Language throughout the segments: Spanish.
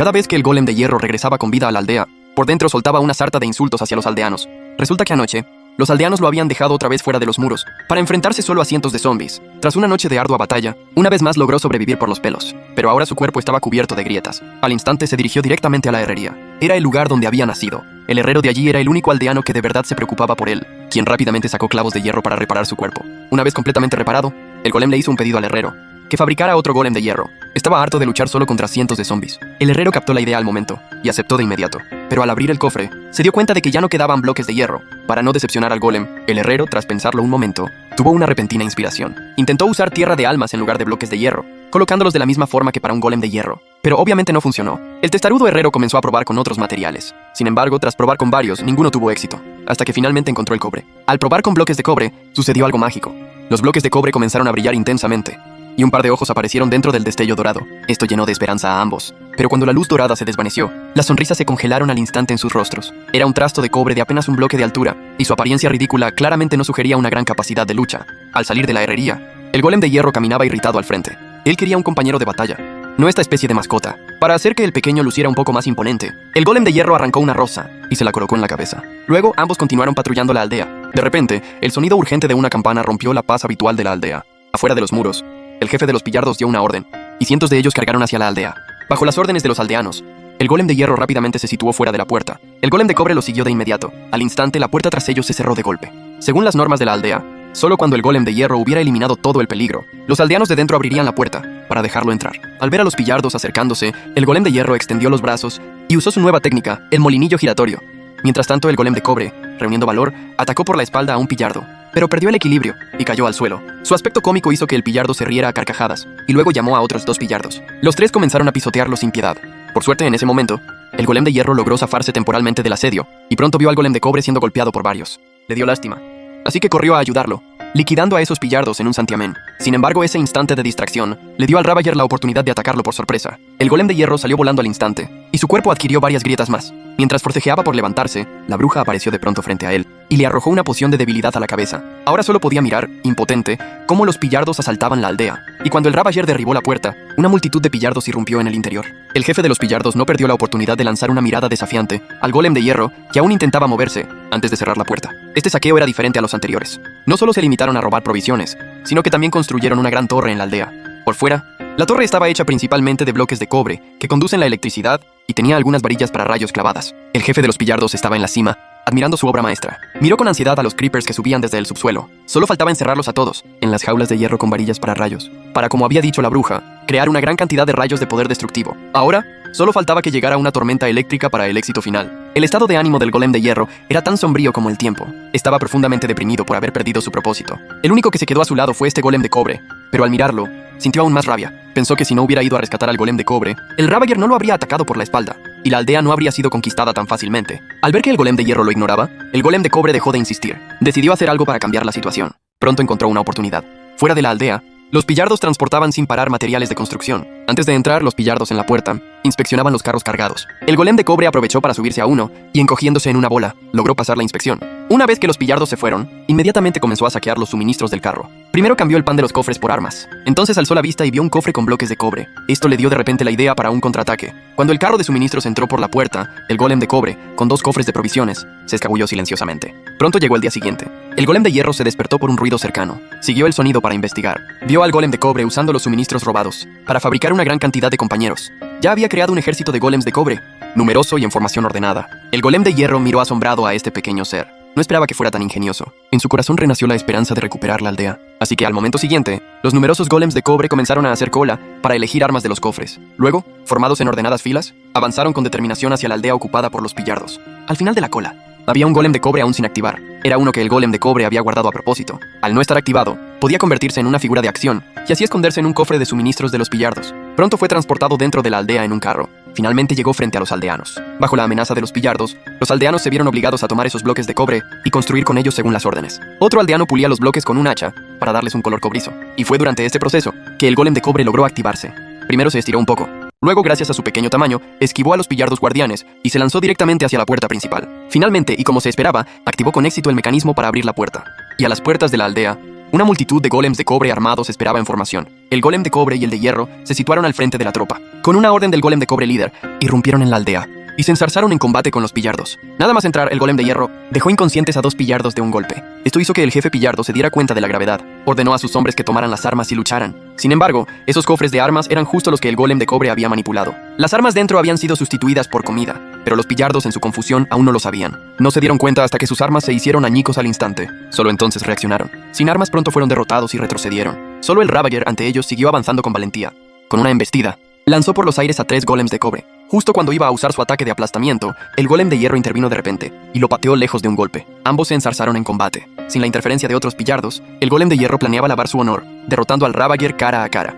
Cada vez que el golem de hierro regresaba con vida a la aldea, por dentro soltaba una sarta de insultos hacia los aldeanos. Resulta que anoche, los aldeanos lo habían dejado otra vez fuera de los muros, para enfrentarse solo a cientos de zombies. Tras una noche de ardua batalla, una vez más logró sobrevivir por los pelos, pero ahora su cuerpo estaba cubierto de grietas. Al instante se dirigió directamente a la herrería. Era el lugar donde había nacido. El herrero de allí era el único aldeano que de verdad se preocupaba por él, quien rápidamente sacó clavos de hierro para reparar su cuerpo. Una vez completamente reparado, el golem le hizo un pedido al herrero, que fabricara otro golem de hierro. Estaba harto de luchar solo contra cientos de zombies. El herrero captó la idea al momento, y aceptó de inmediato. Pero al abrir el cofre, se dio cuenta de que ya no quedaban bloques de hierro. Para no decepcionar al golem, el herrero, tras pensarlo un momento, tuvo una repentina inspiración. Intentó usar tierra de almas en lugar de bloques de hierro, colocándolos de la misma forma que para un golem de hierro. Pero obviamente no funcionó. El testarudo herrero comenzó a probar con otros materiales. Sin embargo, tras probar con varios, ninguno tuvo éxito, hasta que finalmente encontró el cobre. Al probar con bloques de cobre, sucedió algo mágico. Los bloques de cobre comenzaron a brillar intensamente, y un par de ojos aparecieron dentro del destello dorado. Esto llenó de esperanza a ambos. Pero cuando la luz dorada se desvaneció, las sonrisas se congelaron al instante en sus rostros. Era un trasto de cobre de apenas un bloque de altura, y su apariencia ridícula claramente no sugería una gran capacidad de lucha. Al salir de la herrería, el golem de hierro caminaba irritado al frente. Él quería un compañero de batalla, no esta especie de mascota. Para hacer que el pequeño luciera un poco más imponente, el golem de hierro arrancó una rosa y se la colocó en la cabeza. Luego, ambos continuaron patrullando la aldea. De repente, el sonido urgente de una campana rompió la paz habitual de la aldea. Afuera de los muros, el jefe de los pillardos dio una orden, y cientos de ellos cargaron hacia la aldea. Bajo las órdenes de los aldeanos, el golem de hierro rápidamente se situó fuera de la puerta. El golem de cobre lo siguió de inmediato. Al instante, la puerta tras ellos se cerró de golpe. Según las normas de la aldea, solo cuando el golem de hierro hubiera eliminado todo el peligro, los aldeanos de dentro abrirían la puerta para dejarlo entrar. Al ver a los pillardos acercándose, el golem de hierro extendió los brazos y usó su nueva técnica, el molinillo giratorio. Mientras tanto, el golem de cobre, reuniendo valor, atacó por la espalda a un pillardo, pero perdió el equilibrio y cayó al suelo. Su aspecto cómico hizo que el pillardo se riera a carcajadas, y luego llamó a otros dos pillardos. Los tres comenzaron a pisotearlo sin piedad. Por suerte, en ese momento, el golem de hierro logró zafarse temporalmente del asedio, y pronto vio al golem de cobre siendo golpeado por varios. Le dio lástima, así que corrió a ayudarlo, liquidando a esos pillardos en un santiamén. Sin embargo, ese instante de distracción le dio al Ravager la oportunidad de atacarlo por sorpresa. El golem de hierro salió volando al instante, y su cuerpo adquirió varias grietas más. Mientras forcejeaba por levantarse, la bruja apareció de pronto frente a él, y le arrojó una poción de debilidad a la cabeza. Ahora solo podía mirar, impotente, cómo los pillardos asaltaban la aldea. Y cuando el Ravager derribó la puerta, una multitud de pillardos irrumpió en el interior. El jefe de los pillardos no perdió la oportunidad de lanzar una mirada desafiante al golem de hierro, que aún intentaba moverse antes de cerrar la puerta. Este saqueo era diferente a los anteriores. No solo se limitaron a robar provisiones, sino que también construyeron una gran torre en la aldea. Por fuera, la torre estaba hecha principalmente de bloques de cobre que conducen la electricidad y tenía algunas varillas para rayos clavadas. El jefe de los pillardos estaba en la cima, admirando su obra maestra. Miró con ansiedad a los creepers que subían desde el subsuelo. Solo faltaba encerrarlos a todos en las jaulas de hierro con varillas para rayos, para, como había dicho la bruja, crear una gran cantidad de rayos de poder destructivo. Ahora, solo faltaba que llegara una tormenta eléctrica para el éxito final. El estado de ánimo del golem de hierro era tan sombrío como el tiempo. Estaba profundamente deprimido por haber perdido su propósito. El único que se quedó a su lado fue este golem de cobre, pero al mirarlo, sintió aún más rabia. Pensó que si no hubiera ido a rescatar al golem de cobre, el Ravager no lo habría atacado por la espalda, y la aldea no habría sido conquistada tan fácilmente. Al ver que el golem de hierro lo ignoraba, el golem de cobre dejó de insistir. Decidió hacer algo para cambiar la situación. Pronto encontró una oportunidad. Fuera de la aldea, los pillardos transportaban sin parar materiales de construcción. Antes de entrar, los pillardos en la puerta inspeccionaban los carros cargados. El golem de cobre aprovechó para subirse a uno y, encogiéndose en una bola, logró pasar la inspección. Una vez que los pillardos se fueron, inmediatamente comenzó a saquear los suministros del carro. Primero cambió el pan de los cofres por armas. Entonces alzó la vista y vio un cofre con bloques de cobre. Esto le dio de repente la idea para un contraataque. Cuando el carro de suministros entró por la puerta, el golem de cobre, con dos cofres de provisiones, se escabulló silenciosamente. Pronto llegó el día siguiente. El golem de hierro se despertó por un ruido cercano. Siguió el sonido para investigar. Vio al golem de cobre usando los suministros robados para fabricar una gran cantidad de compañeros. Ya había creado un ejército de golems de cobre, numeroso y en formación ordenada. El golem de hierro miró asombrado a este pequeño ser. No esperaba que fuera tan ingenioso. En su corazón renació la esperanza de recuperar la aldea. Así que al momento siguiente, los numerosos golems de cobre comenzaron a hacer cola para elegir armas de los cofres. Luego, formados en ordenadas filas, avanzaron con determinación hacia la aldea ocupada por los pillardos. Al final de la cola, había un golem de cobre aún sin activar. Era uno que el golem de cobre había guardado a propósito. Al no estar activado, podía convertirse en una figura de acción y así esconderse en un cofre de suministros de los pillardos. Pronto fue transportado dentro de la aldea en un carro. Finalmente llegó frente a los aldeanos. Bajo la amenaza de los pillardos, los aldeanos se vieron obligados a tomar esos bloques de cobre y construir con ellos según las órdenes. Otro aldeano pulía los bloques con un hacha para darles un color cobrizo. Y fue durante este proceso que el golem de cobre logró activarse. Primero se estiró un poco. Luego, gracias a su pequeño tamaño, esquivó a los pillardos guardianes y se lanzó directamente hacia la puerta principal. Finalmente, y como se esperaba, activó con éxito el mecanismo para abrir la puerta. Y a las puertas de la aldea, Una multitud de golems de cobre armados esperaba en formación. El golem de cobre y el de hierro se situaron al frente de la tropa. Con una orden del golem de cobre líder, irrumpieron en la aldea y se enzarzaron en combate con los pillardos. Nada más entrar, el golem de hierro dejó inconscientes a 2 pillardos de un golpe. Esto hizo que el jefe pillardo se diera cuenta de la gravedad. Ordenó a sus hombres que tomaran las armas y lucharan. Sin embargo, esos cofres de armas eran justo los que el golem de cobre había manipulado. Las armas dentro habían sido sustituidas por comida, pero los pillardos en su confusión aún no lo sabían. No se dieron cuenta hasta que sus armas se hicieron añicos al instante. Solo entonces reaccionaron. Sin armas pronto fueron derrotados y retrocedieron. Solo el Ravager ante ellos siguió avanzando con valentía. Con una embestida, lanzó por los aires a 3 golems de cobre. Justo cuando iba a usar su ataque de aplastamiento, el golem de hierro intervino de repente y lo pateó lejos de un golpe. Ambos se enzarzaron en combate. Sin la interferencia de otros pillardos, el golem de hierro planeaba lavar su honor, derrotando al Ravager cara a cara.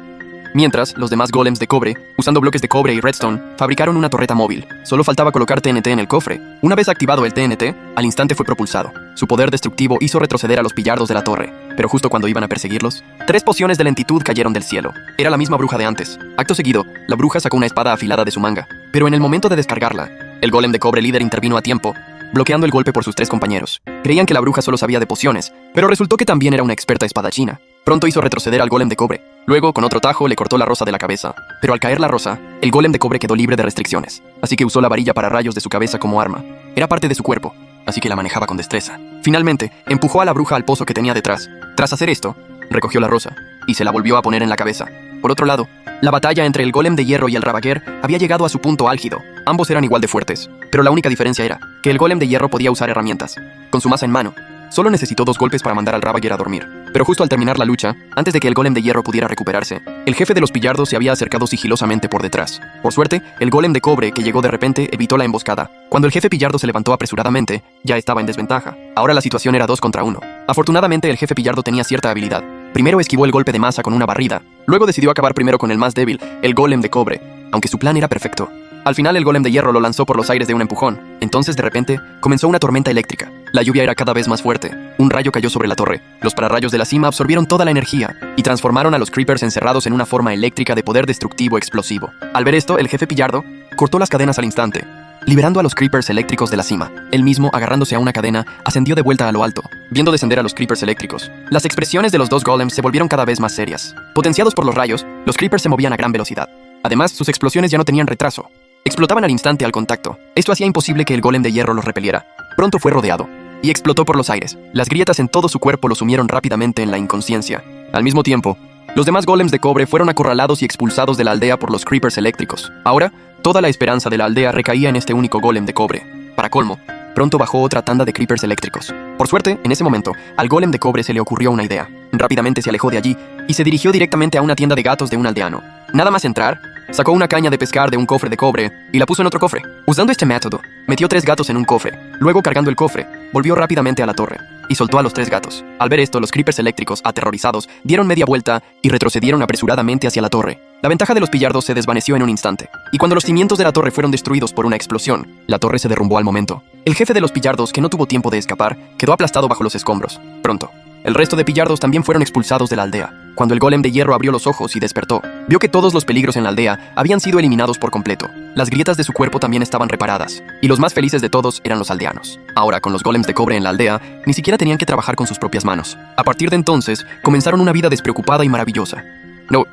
Mientras, los demás golems de cobre, usando bloques de cobre y redstone, fabricaron una torreta móvil. Solo faltaba colocar TNT en el cofre. Una vez activado el TNT, al instante fue propulsado. Su poder destructivo hizo retroceder a los pillardos de la torre, pero justo cuando iban a perseguirlos, 3 pociones de lentitud cayeron del cielo. Era la misma bruja de antes. Acto seguido, la bruja sacó una espada afilada de su manga, pero en el momento de descargarla, el golem de cobre líder intervino a tiempo, bloqueando el golpe por sus 3 compañeros. Creían que la bruja solo sabía de pociones, pero resultó que también era una experta espadachina. Pronto hizo retroceder al golem de cobre. Luego, con otro tajo, le cortó la rosa de la cabeza. Pero al caer la rosa, el golem de cobre quedó libre de restricciones, así que usó la varilla para rayos de su cabeza como arma. Era parte de su cuerpo, así que la manejaba con destreza. Finalmente, empujó a la bruja al pozo que tenía detrás. Tras hacer esto, recogió la rosa y se la volvió a poner en la cabeza. Por otro lado, la batalla entre el golem de hierro y el Ravager había llegado a su punto álgido. Ambos eran igual de fuertes, pero la única diferencia era que el golem de hierro podía usar herramientas. Con su maza en mano, solo necesitó 2 golpes para mandar al Ravager a dormir. Pero justo al terminar la lucha, antes de que el golem de hierro pudiera recuperarse, el jefe de los pillardos se había acercado sigilosamente por detrás. Por suerte, el golem de cobre que llegó de repente evitó la emboscada. Cuando el jefe pillardo se levantó apresuradamente, ya estaba en desventaja. Ahora la situación era 2 contra 1. Afortunadamente, el jefe pillardo tenía cierta habilidad. Primero esquivó el golpe de masa con una barrida. Luego decidió acabar primero con el más débil, el golem de cobre, aunque su plan era perfecto. Al final el golem de hierro lo lanzó por los aires de un empujón. Entonces, de repente, comenzó una tormenta eléctrica. La lluvia era cada vez más fuerte. Un rayo cayó sobre la torre. Los pararrayos de la cima absorbieron toda la energía y transformaron a los creepers encerrados en una forma eléctrica de poder destructivo explosivo. Al ver esto, el jefe pillardo cortó las cadenas al instante, liberando a los creepers eléctricos de la cima. Él mismo, agarrándose a una cadena, ascendió de vuelta a lo alto, viendo descender a los creepers eléctricos. Las expresiones de los 2 golems se volvieron cada vez más serias. Potenciados por los rayos, los creepers se movían a gran velocidad. Además, sus explosiones ya no tenían retraso. Explotaban al instante al contacto. Esto hacía imposible que el golem de hierro los repeliera. Pronto fue rodeado y explotó por los aires. Las grietas en todo su cuerpo lo sumieron rápidamente en la inconsciencia. Al mismo tiempo, los demás golems de cobre fueron acorralados y expulsados de la aldea por los creepers eléctricos. Ahora, toda la esperanza de la aldea recaía en este único golem de cobre. Para colmo, pronto bajó otra tanda de creepers eléctricos. Por suerte, en ese momento, al golem de cobre se le ocurrió una idea. Rápidamente se alejó de allí y se dirigió directamente a una tienda de gatos de un aldeano. Nada más entrar, sacó una caña de pescar de un cofre de cobre y la puso en otro cofre. Usando este método, metió 3 gatos en un cofre. Luego, cargando el cofre, volvió rápidamente a la torre y soltó a los 3 gatos. Al ver esto, los creepers eléctricos, aterrorizados, dieron media vuelta y retrocedieron apresuradamente hacia la torre. La ventaja de los pillardos se desvaneció en un instante, y cuando los cimientos de la torre fueron destruidos por una explosión, la torre se derrumbó al momento. El jefe de los pillardos, que no tuvo tiempo de escapar, quedó aplastado bajo los escombros. Pronto, el resto de pillardos también fueron expulsados de la aldea. Cuando el golem de hierro abrió los ojos y despertó, vio que todos los peligros en la aldea habían sido eliminados por completo. Las grietas de su cuerpo también estaban reparadas, y los más felices de todos eran los aldeanos. Ahora, con los golems de cobre en la aldea, ni siquiera tenían que trabajar con sus propias manos. A partir de entonces, comenzaron una vida despreocupada y maravillosa. No.